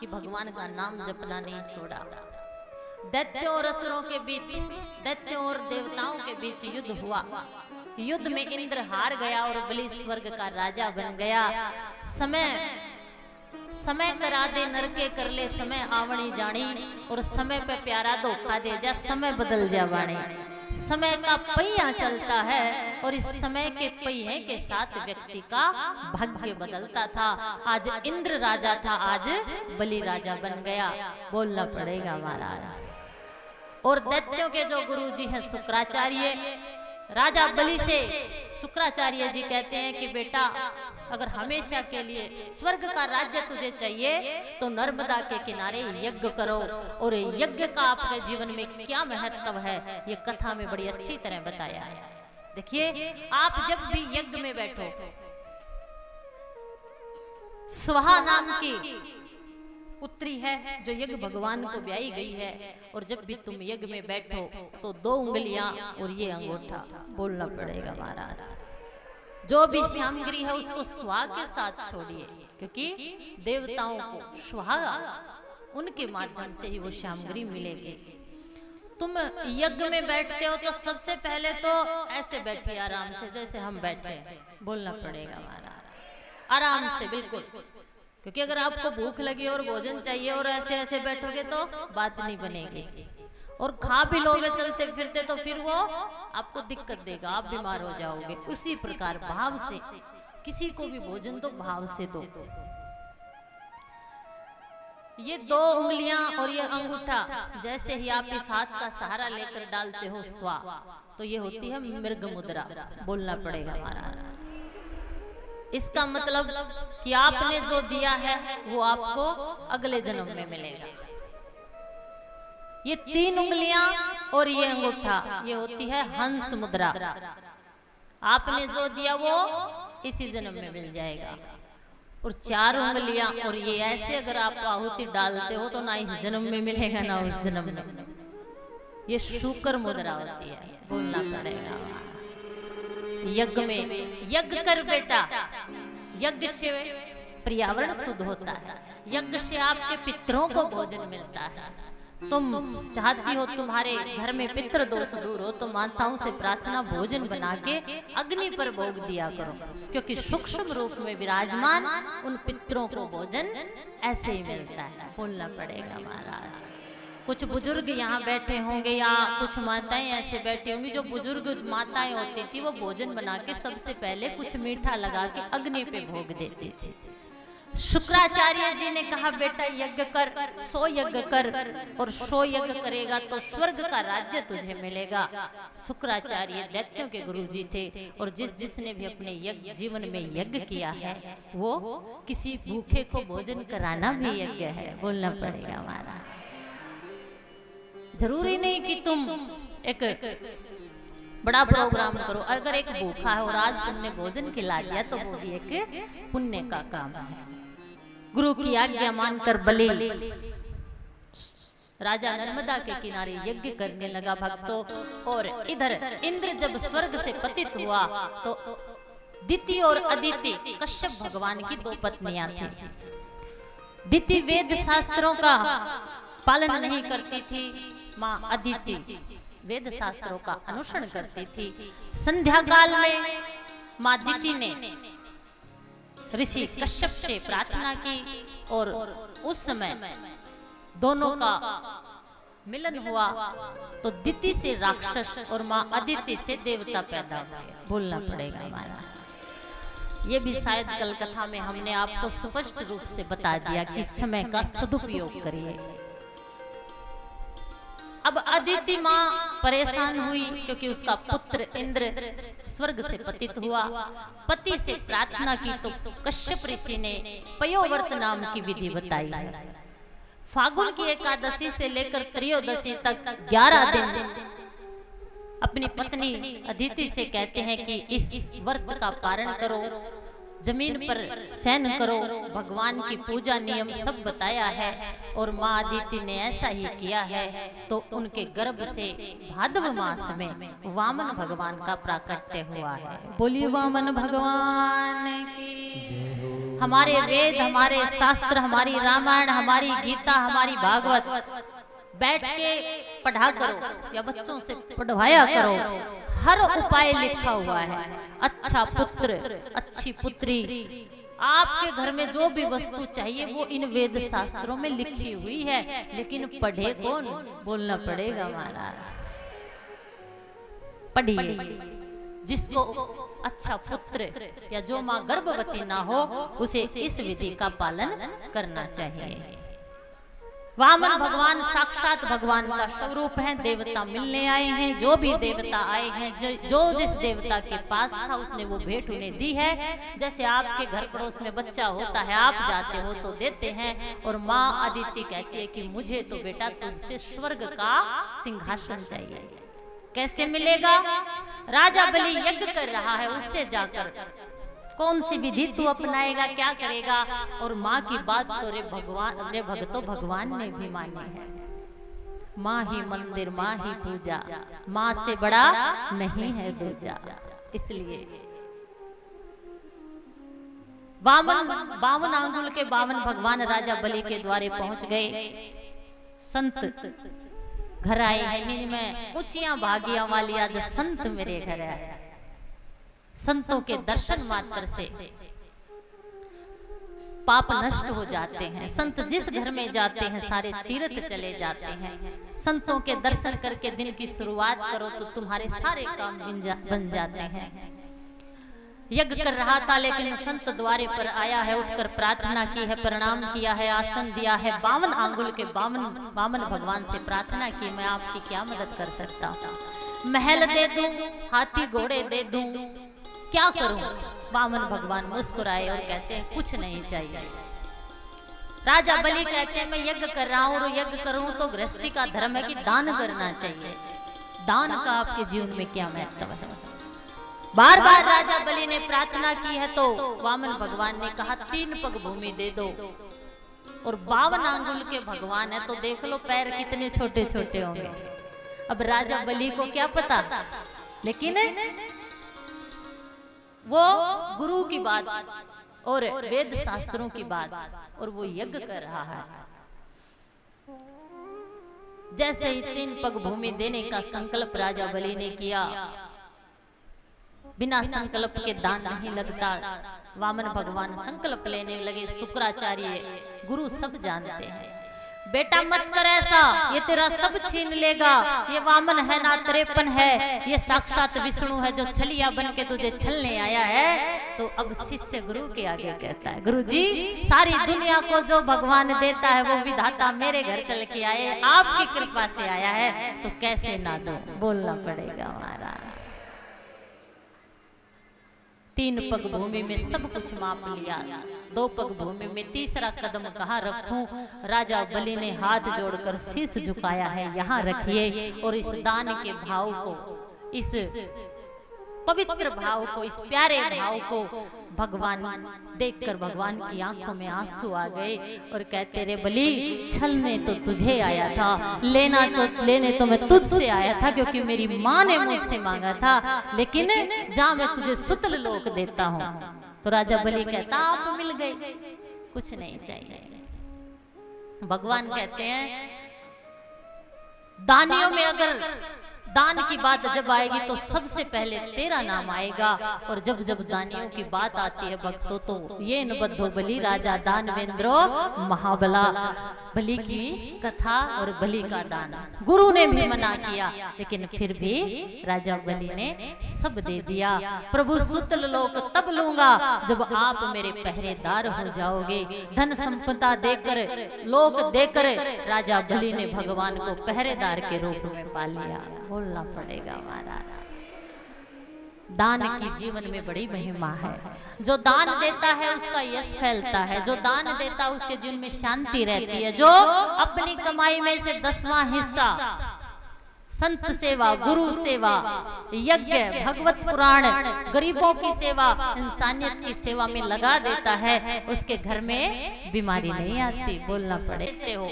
कि भगवान का नाम जपना नहीं छोड़ा। दैत्यों और असुरों के बीच, दैत्यों और देवताओं के बीच युद्ध हुआ। युद्ध में इंद्र हार गया और बलि स्वर्ग का राजा बन गया। समय करा दे नरके कर ले समय आवणी जानी, और समय पे प्यारा धोखा दे जा समय बदल जा वाणी। समय का पहिया चलता है और इस समय के पहिए के साथ व्यक्ति का भाग्य बदलता था। आज इंद्र राजा था, आज बलि राजा बन गया। बोलना पड़ेगा महाराज। और दैत्यों के जो गुरुजी हैं शुक्राचार्य, राजा बलि से शुक्राचार्य जी कहते हैं कि बेटा अगर हमेशा के लिए स्वर्ग का राज्य तुझे चाहिए तो नर्मदा के किनारे यज्ञ करो। और यज्ञ का आपके जीवन में क्या महत्व है ये कथा में बड़ी अच्छी तरह बताया है। देखिए, आप जब भी यज्ञ में बैठो, स्वाहा नाम की पुत्री है जो यज्ञ भगवान को ब्याई गई है, और जब भी तुम यज्ञ में बैठो तो 2 उंगलियां और ये अंगूठा, बोलना पड़ेगा महाराज। जो भी सामग्री है उसको स्वाहा के साथ छोड़िए, क्योंकि देवताओं को स्वाहा उनके माध्यम से ही वो सामग्री मिलेगी। तुम यज्ञ में बैठते हो तो सबसे पहले तो ऐसे बैठिए आराम से, जैसे हम बैठे, बोलना पड़ेगा महाराज, आराम से बिल्कुल। क्योंकि अगर आपको भूख लगी और भोजन चाहिए और ऐसे ऐसे बैठोगे तो बात नहीं बनेगी, और खा भी लोगे चलते फिरते तो फिर वो आपको दिक्कत देगा, आप बीमार हो जाओगे। उसी प्रकार भाव से किसी को भी भोजन दो, भाव से दो। ये 2 उंगलियां और ये अंगूठा जैसे ही आप इस हाथ का सहारा लेकर डालते हो स्वा, तो ये होती है मृग मुद्रा, बोलना पड़ेगा महाराज। इसका मतलब कि आपने जो दिया है वो आपको अगले जन्म में मिलेगा। ये 3 उंगलियां और ये अंगूठा, ये होती है हंस मुद्रा। आपने जो दिया वो इसी जन्म में मिल जाएगा। और 4 उंगलियां और ये ऐसे अगर आप आहुति डालते हो तो ना इस जन्म में मिलेगा ना उस जन्म में। ये शुक्र मुद्रा होती है, बोलना पड़ेगा। यज्ञ में यज्ञ कर बेटा, यज्ञ से पर्यावरण शुद्ध होता है, यज्ञ से आपके पितरों को भोजन मिलता है। तुम चाहती हो तुम्हारे घर में पितृ दोष दूर हो तो माताओं से प्रार्थना भोजन बना के अग्नि पर भोग दिया करो, क्योंकि सूक्ष्म रूप में विराजमान उन पितरों को भोजन ऐसे ही मिलता है, बोलना पड़ेगा महाराज। कुछ बुजुर्ग यहाँ बैठे होंगे या कुछ माताएं ऐसे बैठी होंगी, जो बुजुर्ग माताएं होती थी वो भोजन बना के सबसे पहले कुछ मीठा लगा के अग्नि पे भोग देती थी। शुक्राचार्य जी ने कहा बेटा यज्ञ कर, 100 यज्ञ कर, और 100 यज्ञ करेगा तो स्वर्ग का राज्य तुझे मिलेगा। शुक्राचार्य दैत्यों के गुरुजी थे, और जिसने भी अपने यज्ञ जीवन में यज्ञ किया है वो किसी भूखे को भोजन कराना भी यज्ञ है, बोलना पड़ेगा हमारा। जरूरी नहीं कि तुम एक बड़ा प्रोग्राम करो, अगर एक भूखा है और आज तुमने भोजन खिला दिया तो वो भी एक पुण्य का काम है। गुरु की आज्ञा मानकर बलि राजा नर्मदा के किनारे यज्ञ करने लगा भक्तों। और इधर इंद्र जब स्वर्ग से पतित हुआ तो दिति और अदिति कश्यप भगवान की 2 पत्नियां थी। दिति वेद शास्त्रों का पालन नहीं करती थी, माँ अदिति वेद शास्त्रों का अनुसरण करती थी। संध्या काल में माँ दिति ने ऋषि कश्यप से प्रार्थना की, और उस समय दोनों का मिलन हुआ तो दिति से राक्षस और माँ अदिति से देवता पैदा हुए, बोलना पड़ेगा हमारा। ये भी शायद कल कथा में हमने आपको स्पष्ट रूप से बता दिया कि समय का सदुपयोग करिए। अब अदिति माँ परेशान हुई क्योंकि उसका पुत्र इंद्र स्वर्ग से पतित हुआ। पति से प्रार्थना की तो कश्यप ऋषि ने पयोव्रत नाम की विधि बताई है। फागुन की एकादशी से लेकर त्रयोदशी तक 11 दिन अपनी पत्नी अदिति से कहते हैं कि इस व्रत का पारण करो, जमीन पर शयन करो, भगवान की पूजा नियम सब बताया है। और माँ अदिति ने ऐसा ही किया है तो उनके गर्भ से भाद्र मास में वामन भगवान का प्राकट्य हुआ है। बोलिए वामन भगवान की। हमारे वेद, हमारे शास्त्र, हमारी रामायण, हमारी गीता, हमारी भागवत बैठ के पढ़ा करो या बच्चों से पढ़वाया करो। हर उपाय लिखा हुआ है। अच्छा पुत्र, अच्छी पुत्री, आपके घर में जो भी वस्तु चाहिए वो इन वेद शास्त्रों में लिखी हुई है, लेकिन पढ़े कौन? बोलना पड़ेगा महाराज। पढ़िए। जिसको अच्छा पुत्र या जो माँ गर्भवती ना हो उसे इस विधि का पालन करना चाहिए। वामन भगवान साक्षात भगवान का स्वरूप है। देवता मिलने आए हैं। जो भी देवता आए हैं, जो जिस देवता के पास था उसने वो भेंट उन्हें दी है। जैसे आपके घर पड़ोस में बच्चा होता है, आप जाते हो तो देते हैं। और माँ अदिति कहती है कि मुझे तो बेटा तुझसे स्वर्ग का सिंहासन चाहिए। कैसे मिलेगा? राजा बलि यज्ञ कर रहा है, उससे जाकर कौन सी विधि तू अपनाएगा, क्या करेगा? और माँ की बात तो रे भगतो भगवान ने भी मानी है। माँ ही मंदिर, माँ ही पूजा, माँ से बड़ा नहीं है दूजा। इसलिए 52 आंगुल के 52 भगवान राजा बलि के द्वारे पहुंच गए। संत घर आए हैं। में ऊंचियां भागियां वाली आज संत मेरे घर आए। संतों के दर्शन मात्र से पाप नष्ट हो जाते हैं। संत जिस घर में जाते हैं सारे तीर्थ चले जाते हैं। संतों के दर्शन करके दिन की शुरुआत करो तो तुम्हारे सारे काम बन जाते हैं। यज्ञ कर रहा था लेकिन संत द्वारे पर आया है, उठकर प्रार्थना की है, प्रणाम किया है, आसन दिया है। 52 आंगुल के 52 भगवान से प्रार्थना की, मैं आपकी क्या मदद कर सकता हूँ? महल दे दूं, हाथी घोड़े दे दूं, क्या करूं? 52 भगवान मुस्कुराए और कहते हैं कुछ नहीं चाहिए। राजा बलि कहते हैं मैं यज्ञ कर रहा हूं और यज्ञ करूं तो गृहस्थी का धर्म है कि दान करना चाहिए। दान का आपके जीवन में क्या महत्व है? बार बार राजा बलि ने प्रार्थना की है तो वामन भगवान ने कहा 3 पग भूमि दे दो। और 52 आंगुल के भगवान है तो देख लो पैर कितने छोटे छोटे होंगे। अब राजा बलि को क्या पता, लेकिन वो गुरु की बात और वेद शास्त्रों की बात, और वो यज्ञ कर रहा है। जैसे ही 3 पग भूमि देने का संकल्प राजा बलि ने किया, बिना संकल्प के दान नहीं लगता। वामन भगवान संकल्प लेने लगे। शुक्राचार्य गुरु सब जानते हैं, बेटा मत कर ऐसा, ये तेरा सब छीन लेगा। ये वामन है ना 53 है, ये साक्षात विष्णु है जो छलिया बन के तुझे छलने आया है। तो अब शिष्य गुरु के आगे कहता है गुरु जी सारी दुनिया को जो भगवान देता है वो विधाता मेरे घर चल के आए, आपकी कृपा से आया है तो कैसे ना दो? बोलना पड़ेगा महाराज। 3 पग भूमि में सब कुछ माप लिया, 2 पग भूमि में तीसरा कदम कहाँ रखूं? राजा बलि ने हाथ जोड़कर शीश झुकाया है, यहाँ रखिए। और इस दान के भाव को, इस पवित्र भाव को, इस प्यारे भाव को भगवान देखकर भगवान की आंखों में आंसू आ गए और कहते रे बलि छलने तो तुझे आया था, लेने तो मैं तुझसे आया था, क्योंकि मेरी माँ ने मुझसे मांगा था। लेकिन जहाँ मैं तुझे सुतल लोक देता हूँ। तो राजा बलि कहता आप मिल गए, कुछ नहीं चाहिए। भगवान कहते हैं दानियों में अगर दान की बात जब आएगी तो सबसे पहले तेरा नाम आएगा। और जब जब दानियों की बात आती है भक्तों तो ये न बद्धो बलि राजा दानवेंद्रो महाबला। बलि की कथा और बलि का दान गुरु ने भी मना किया, लेकिन फिर भी राजा बलि ने सब दे दिया। प्रभु सुतल लोक तब लूंगा जब आप मेरे पहरेदार हो जाओगे। धन संपदा देकर लोक देकर राजा बलि ने भगवान को पहरेदार के रूप में पा लिया। बोलना पड़ेगा महाराज। दान की जीवन में बड़ी महिमा है। जो दान देता है उसका यश फैलता है, जो दान देता है उसके जीवन में शांति रहती है। जो अपनी कमाई में से 10वां हिस्सा संत सेवा, गुरु सेवा, यज्ञ, भगवत पुराण, गरीबों की सेवा, इंसानियत की सेवा में लगा देता है, उसके घर में बीमारी नहीं आती। बोलना पड़े हो